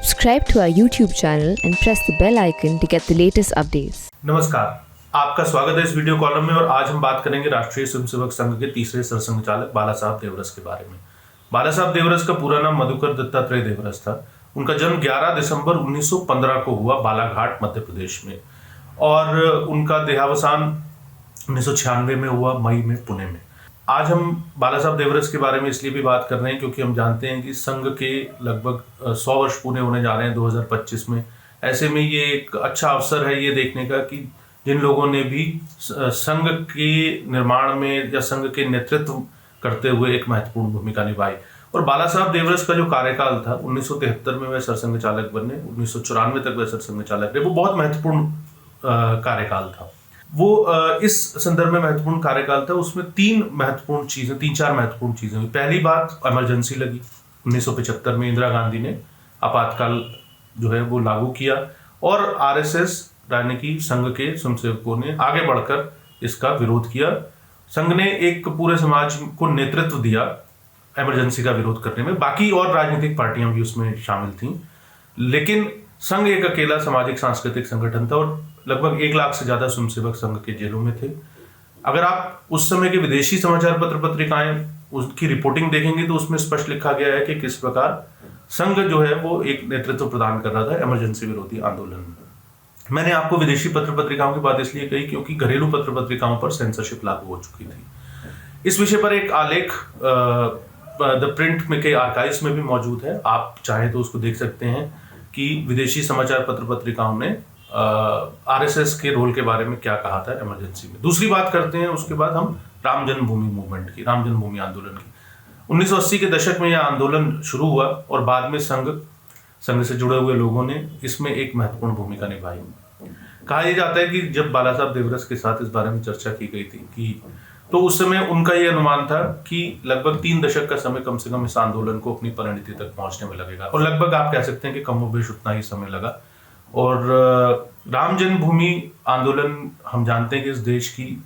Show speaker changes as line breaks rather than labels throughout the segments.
Subscribe to our YouTube channel and press the bell icon to get the latest updates.
नमस्कार, आपका स्वागत है इस वीडियो कॉलम में। और आज हम बात करेंगे राष्ट्रीय स्वयंसेवक संघ के तीसरे सरसंघचालक बाला साहब देवरस के बारे में। बाला साहब देवरस का पूरा नाम मधुकर दत्तात्रेय देवरस था। उनका जन्म 11 दिसंबर 1915 को हुआ बालाघाट मध्य प्रदेश में, और उनका देहावसान 1996 में हुआ, मई में, पुणे में। आज हम बाला साहब देवरस के बारे में इसलिए भी बात कर रहे हैं क्योंकि हम जानते हैं कि संघ के लगभग 100 वर्ष पूरे होने जा रहे हैं 2025 में। ऐसे में ये एक अच्छा अवसर है ये देखने का कि जिन लोगों ने भी संघ के निर्माण में या संघ के नेतृत्व करते हुए एक महत्वपूर्ण भूमिका निभाई। और बाला साहब देवरस का जो कार्यकाल था, 1973 में वह सरसंघ चालक बने, 1994 तक वह सरसंघ चालक रहे। वो बहुत महत्वपूर्ण कार्यकाल था। वो इस संदर्भ में महत्वपूर्ण कार्यकाल था। उसमें तीन चार महत्वपूर्ण चीजें हुई। पहली बात, इमरजेंसी लगी 1975 में। इंदिरा गांधी ने आपातकाल जो है वो लागू किया, और आरएसएस यानी कि संघ के स्वयंसेवकों ने आगे बढ़कर इसका विरोध किया। संघ ने एक पूरे समाज को नेतृत्व दिया इमरजेंसी का विरोध करने में। बाकी और राजनीतिक पार्टियां भी उसमें शामिल थीं, लेकिन संघ एक अकेला सामाजिक सांस्कृतिक संगठन था, और लगभग 1 लाख से ज्यादा स्वयंसेवक संघ के जेलों में थे। अगर आप उस समय के विदेशी समाचार पत्र पत्रिकाएं उसकी रिपोर्टिंग देखेंगे तो उसमें स्पष्ट लिखा गया है कि किस प्रकार संघ जो है वो एक नेतृत्व प्रदान कर रहा था इमरजेंसी विरोधी आंदोलन में। मैंने आपको विदेशी पत्र पत्रिकाओं की बात इसलिए कही क्योंकि घरेलू पत्र पत्रिकाओं पर सेंसरशिप लागू हो चुकी थी। इस विषय पर एक आलेख द प्रिंट में के आर्काइव्स में भी मौजूद है। आप चाहें तो उसको देख सकते हैं कि विदेशी समाचार पत्र पत्रिकाओं ने आरएसएस के रोल के बारे में क्या कहा था इमरजेंसी में। दूसरी बात करते हैं उसके बाद हम राम जन्मभूमि मूवमेंट की, राम जन्मभूमि आंदोलन की। 1980 के दशक में यह आंदोलन शुरू हुआ, और बाद में संघ से जुड़े हुए लोगों ने इसमें एक महत्वपूर्ण भूमिका निभाई। कहा यह जाता है कि जब बाला साहब देवरस के साथ इस बारे में चर्चा की गई थी कि तो उस समय उनका यह अनुमान था कि लगभग 3 दशक का समय कम से कम इस आंदोलन को अपनी परिणति तक पहुंचने में लगेगा, और लगभग आप कह सकते हैं कि कमोबेश उतना ही समय लगा। और राम जन्मभूमि आंदोलन हम जानते हैं कि इस देश की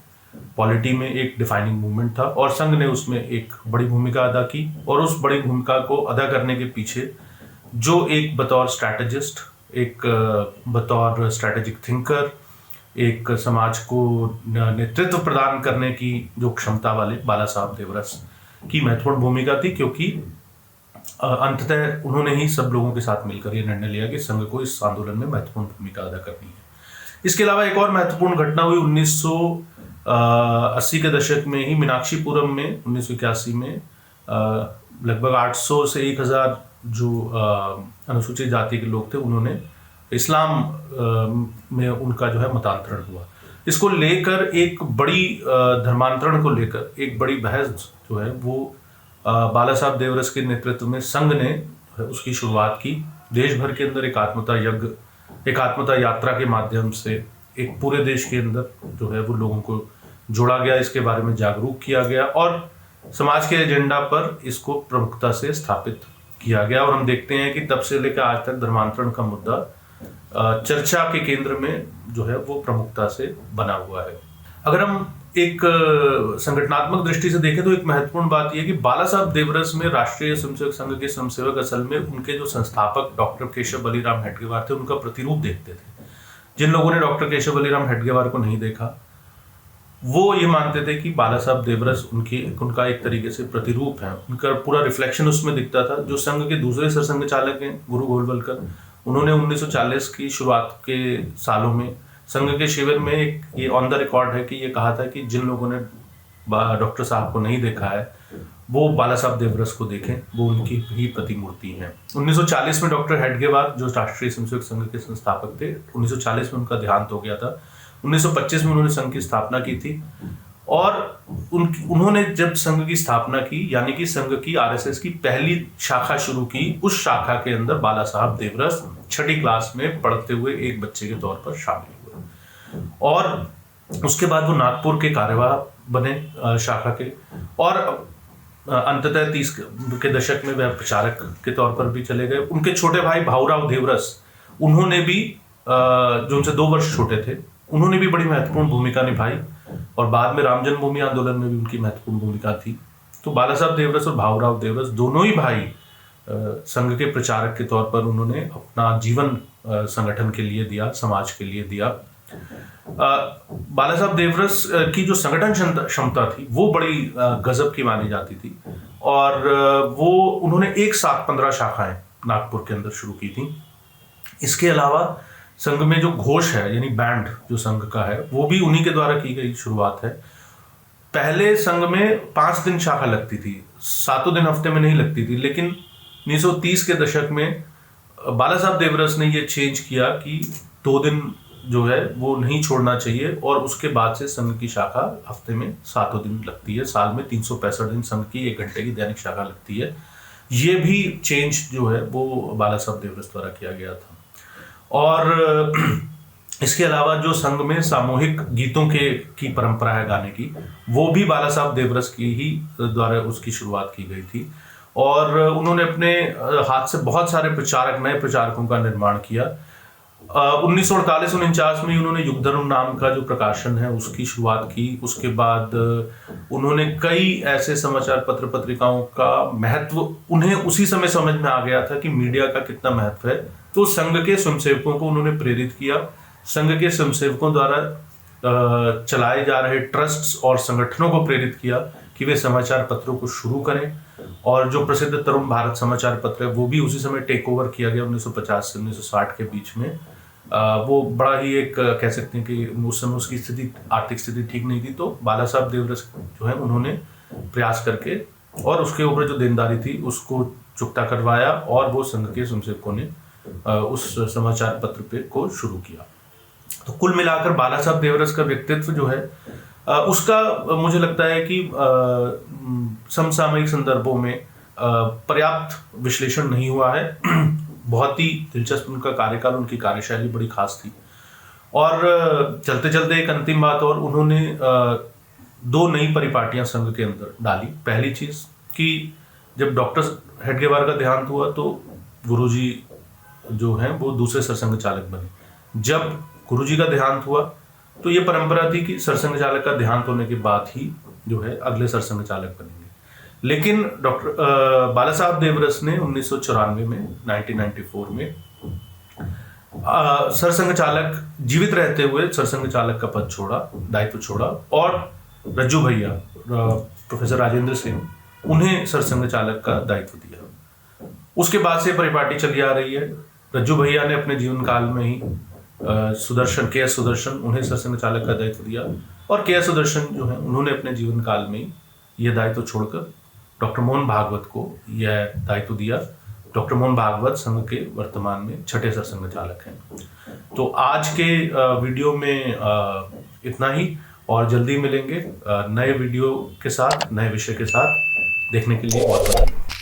पॉलिटी में एक डिफाइनिंग मूवमेंट था, और संघ ने उसमें एक बड़ी भूमिका अदा की। और उस बड़ी भूमिका को अदा करने के पीछे जो एक बतौर स्ट्रैटेजिस्ट, एक बतौर स्ट्रैटेजिक थिंकर, एक समाज को नेतृत्व प्रदान करने की जो क्षमता वाले बाला साहब देवरस की महत्वपूर्ण भूमिका थी, क्योंकि अंततः उन्होंने ही सब लोगों के साथ मिलकर यह निर्णय लिया कि संघ को इस आंदोलन में महत्वपूर्ण भूमिका अदा करनी है। इसके अलावा एक और महत्वपूर्ण घटना हुई 1980 के दशक में ही। मीनाक्षीपुरम में 1981 में लगभग 800 से 1000 जो अनुसूचित जाति के लोग थे, उन्होंने इस्लाम में उनका जो है मतांतरण हुआ। इसको लेकर एक बड़ी धर्मांतरण को लेकर एक बड़ी बहस जो है वो बाला साहब देवरस के नेतृत्व में संघ ने उसकी शुरुआत की। देश भर के अंदर एक आत्मता यात्रा के माध्यम से एक पूरे देश के अंदर जो है वो लोगों को जोड़ा गया, इसके बारे में जागरूक किया गया, और समाज के एजेंडा पर इसको प्रमुखता से स्थापित किया गया। और हम देखते हैं कि तब से लेकर आज तक धर्मांतरण का मुद्दा चर्चा के केंद्र में जो है वो प्रमुखता से बना हुआ है। अगर हम एक संगठनात्मक दृष्टि से देखें तो एक महत्वपूर्ण बात यह कि बाला साहब देवरस में राष्ट्रीय स्वयंसेवक संघ के स्वयंसेवक असल में उनके जो संस्थापक डॉक्टर केशव बलीराम हेडगेवार थे, उनका प्रतिरूप देखते थे। जिन लोगों ने डॉक्टर केशव बलीराम हेडगेवार को नहीं देखा, वो ये मानते थे कि बाला साहब देवरस उनका एक तरीके से प्रतिरूप है। उनका पूरा रिफ्लेक्शन उसमें दिखता था। जो संघ के दूसरे सरसंघ चालक हैं, गुरु गोलवलकर, उन्होंने 1940 की शुरुआत के सालों में संघ के शिविर में एक ये ऑन द रिकॉर्ड है कि ये कहा था कि जिन लोगों ने डॉक्टर साहब को नहीं देखा है वो बाला साहब देवरस को देखें, वो उनकी ही प्रतिमूर्ति है। 1940 में डॉक्टर हेडगेवार जो राष्ट्रीय स्वयंसेवक संघ के संस्थापक थे, 1940 में उनका देहांत हो गया था। 1925 में उन्होंने संघ की स्थापना की थी, और उन्होंने जब संघ की स्थापना की, यानी कि संघ की आरएसएस की पहली शाखा शुरू की, उस शाखा के अंदर बाला साहब देवरस 6ठी क्लास में पढ़ते हुए एक बच्चे के तौर पर शामिल हुए, और उसके बाद वो नागपुर के कार्यवाह बने शाखा के, और अंततः 30 के दशक में वह प्रचारक के तौर पर भी चले गए। उनके छोटे भाई भाऊराव देवरस, उन्होंने भी जो उनसे 2 वर्ष छोटे थे, उन्होंने भी बड़ी महत्वपूर्ण भूमिका निभाई, और बाद में राम जन्मभूमि आंदोलन में भी उनकी महत्वपूर्ण भूमिका थी। तो बाला साहब देवरस और भाऊराव देवरस दोनों ही भाई संघ के प्रचारक के तौर पर उन्होंने अपना जीवन संगठन के लिए दिया, समाज के लिए दिया। बाला साहब देवरस की जो संगठन क्षमता थी वो बड़ी गजब की मानी जाती थी, और वो उन्होंने एक साथ 15 शाखाएं नागपुर के अंदर शुरू की थी। इसके अलावा संघ में जो घोष है यानी बैंड जो संघ का है वो भी उन्हीं के द्वारा की गई शुरुआत है। पहले संघ में 5 दिन शाखा लगती थी, 7 दिन हफ्ते में नहीं लगती थी, लेकिन 1930 के दशक में बाला साहब देवरस ने ये चेंज किया कि 2 दिन जो है वो नहीं छोड़ना चाहिए, और उसके बाद से संघ की शाखा हफ्ते में 7 दिन लगती है। साल में 365 दिन संघ की 1 घंटे की दैनिक शाखा लगती है। ये भी चेंज जो है वो बाला साहब देवरस द्वारा किया गया था। और इसके अलावा जो संघ में सामूहिक गीतों की परंपरा है गाने की, वो भी बाला साहब देवरस की ही द्वारा उसकी शुरुआत की गई थी। और उन्होंने अपने हाथ से बहुत सारे नए प्रचारकों का निर्माण किया। 1948-49 में उन्होंने युगधर्म नाम का जो प्रकाशन है उसकी शुरुआत की। उसके बाद उन्होंने कई ऐसे समाचार पत्र पत्रिकाओं का महत्व उन्हें उसी समय समझ में आ गया था कि मीडिया का कितना महत्व है, तो संघ के स्वयंसेवकों को उन्होंने प्रेरित किया। संघ के स्वयंसेवकों द्वारा चलाए जा रहे ट्रस्ट्स और संगठनों को प्रेरित किया कि वे समाचार पत्रों को शुरू करें, और जो प्रसिद्ध तरुण भारत समाचार पत्र है वो भी उसी समय टेक ओवर किया गया 1950 से 1960 के बीच में। वो बड़ा ही एक कह सकते हैं कि उस समय उसकी स्थिति, आर्थिक स्थिति ठीक नहीं थी, तो बाला साहब देवरस जो है उन्होंने प्रयास करके और उसके ऊपर जो देनदारी थी उसको चुकता करवाया, और वो संघ के स्वयंसेवकों ने उस समाचार पत्र पे को शुरू किया। तो कुल मिलाकर बाला साहब देवरस का व्यक्तित्व जो है उसका मुझे लगता है कि समसामयिक संदर्भों में पर्याप्त विश्लेषण नहीं हुआ है। बहुत ही दिलचस्प उनका कार्यकाल, उनकी कार्यशैली बड़ी खास थी। और चलते चलते एक अंतिम बात, और उन्होंने 2 नई परिपाटियां संघ के अंदर डाली। पहली चीज कि जब डॉक्टर हेडगेवार का देहांत हुआ तो गुरुजी जो हैं वो दूसरे सरसंघ चालक बने। जब गुरुजी का देहांत हुआ तो ये परंपरा थी कि सरसंघ चालक का देहांत होने के बाद ही जो है अगले सरसंघ चालक बनेंगे। लेकिन डॉक्टर बाला साहब देवरस ने 1994 में 1994 में सरसंघ चालक जीवित रहते हुए सरसंघ चालक का पद छोड़ा, दायित्व छोड़ा, और रज्जू भैया प्रोफेसर राजेंद्र सिंह उन्हें सरसंघ चालक का दायित्व दिया। उसके बाद से परिपाटी चली आ रही है। रज्जू भैया ने अपने जीवन काल में ही के.एस. सुदर्शन उन्हें सरसंघ चालक का दायित्व दिया, और के.एस. सुदर्शन जो है उन्होंने अपने जीवन काल में ही यह दायित्व छोड़कर डॉक्टर मोहन भागवत को यह दायित्व दिया। डॉक्टर मोहन भागवत संघ के वर्तमान में 6ठे सरसंघ चालक हैं। तो आज के वीडियो में इतना ही, और जल्दी मिलेंगे नए वीडियो के साथ, नए विषय के साथ। देखने के लिए बहुत बहुत धन्यवाद।